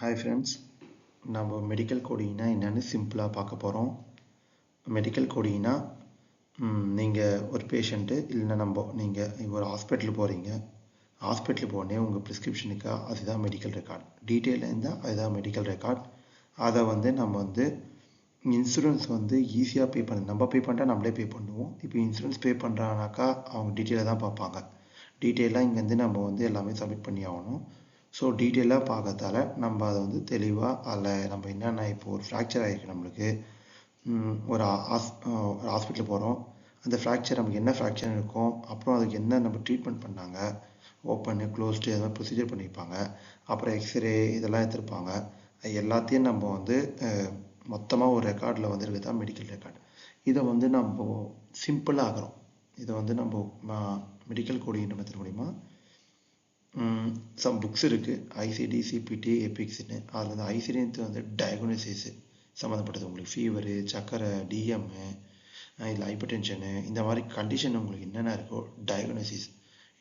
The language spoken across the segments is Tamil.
Hi friends, நம்ம மெடிக்கல் கோடிங்னா என்னன்னு சிம்பிளாக பார்க்க போகிறோம். மெடிக்கல் கோடிங்னா நீங்கள் ஒரு பேஷண்ட்டு இல்லைன்னா நீங்கள் ஒரு ஹாஸ்பிட்டல் போகிறீங்க. ஹாஸ்பிட்டல் போனே உங்கள் ப்ரிஸ்கிரிப்ஷனுக்கு அதுதான் மெடிக்கல் ரெக்கார்ட். டீட்டெயிலாக இருந்தால் அதுதான் மெடிக்கல் ரெக்கார்ட். அதை நம்ம இன்சூரன்ஸ் ஈஸியாக பே பண்ண நம்ம பே பண்ணிட்டா நம்மளே பே பண்ணுவோம். இப்போ இன்சூரன்ஸ் பே பண்ணுறாங்கனாக்கா அவங்க டீட்டெயிலாக தான் பார்ப்பாங்க. டீட்டெயிலாக இங்கேருந்து நம்ம எல்லாமே சப்மிட் பண்ணி ஆகணும். ஸோ டீட்டெயிலாக பார்க்கறதால நம்ம அதை தெளிவாக அதில் நம்ம என்னென்ன இப்போ ஒரு ஃப்ராக்சர் ஆகிருக்கு நம்மளுக்கு ஒரு ஹாஸ்பிட்டல் போகிறோம். அந்த ஃப்ராக்சர் நமக்கு என்ன ஃப்ராக்சர் இருக்கும், அப்புறம் அதுக்கு என்ன நம்ம ட்ரீட்மெண்ட் பண்ணாங்க, ஓப்பனு க்ளோஸ்டு எதாவது ப்ரொசீஜர் பண்ணியிருப்பாங்க, அப்புறம் எக்ஸ்ரே இதெல்லாம் எடுத்திருப்பாங்க. எல்லாத்தையும் நம்ம மொத்தமாக ஒரு ரெக்கார்டில் இருக்குது தான் மெடிக்கல் ரெக்கார்டு. இதை நம்ம சிம்பிளாக ஆகிறோம். இதை நம்ம மெடிக்கல் கோடிங் மெத்தட் மூலிமா சம் புக்ஸ் இருக்குது, ஐசிடி, சிபிடி, எபிக்ஸ்னு. அதில் ஐசிடி டயக்னோசிஸ் சம்மந்தப்பட்டது. உங்களுக்கு ஃபீவரு, சக்கரை, டிஎம்மு, இல்லை ஹைப்பர் டென்ஷனு, இந்த மாதிரி கண்டிஷன் உங்களுக்கு என்னென்ன இருக்கோ டயக்னோசிஸ்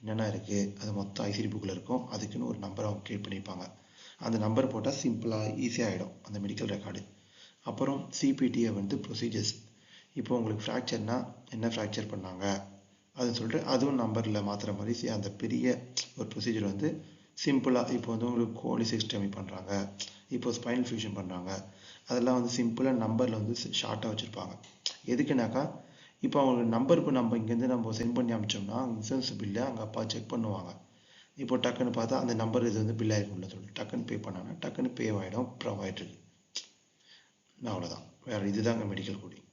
என்னென்ன இருக்குது அது மொத்தம் ஐசிடி புக்கில் இருக்கும். அதுக்குன்னு ஒரு நம்பர் அவங்க க்ரியேட் பண்ணியிருப்பாங்க. அந்த நம்பர் போட்டால் சிம்பிளாக ஈஸியாக ஆகிடும் அந்த மெடிக்கல் ரெக்கார்டு. அப்புறம் சிபிடியை ப்ரொசீஜர்ஸ். இப்போ உங்களுக்கு ஃப்ராக்சர்னால் என்ன ஃப்ராக்சர் பண்ணாங்க அதுன்னு சொல்லிட்டு அதுவும் நம்பரில் மாற்றுற மாதிரி அந்த பெரிய ஒரு ப்ரொசீஜர் சிம்பிளாக இப்போ உங்களுக்கு கோலிசெக்டமி பண்ணுறாங்க, இப்போ ஸ்பைனல் ஃபியூஷன் பண்ணுறாங்க, அதெல்லாம் சிம்பிளாக நம்பரில் ஷார்ட்டாக வச்சுருப்பாங்க. எதுக்குனாக்கா இப்போ அவங்களுக்கு நம்பருக்கு நம்ம இங்கேருந்து நம்ம சென்ட் பண்ணி அமிச்சோம்னா இன்சூரன்ஸ் பில்லை அங்கே அப்பா செக் பண்ணுவாங்க. இப்போ டக்குன்னு பார்த்தா அந்த நம்பர் இது பில் ஆகிருக்கும்ல சொல்லிட்டு டக்குன்னு பே பண்ணாங்கன்னா டக்குன்னு பே ஆகிடும், ப்ரொவைட். அவ்வளோதான், வேறு இதுதாங்க மெடிக்கல் கோடிங்.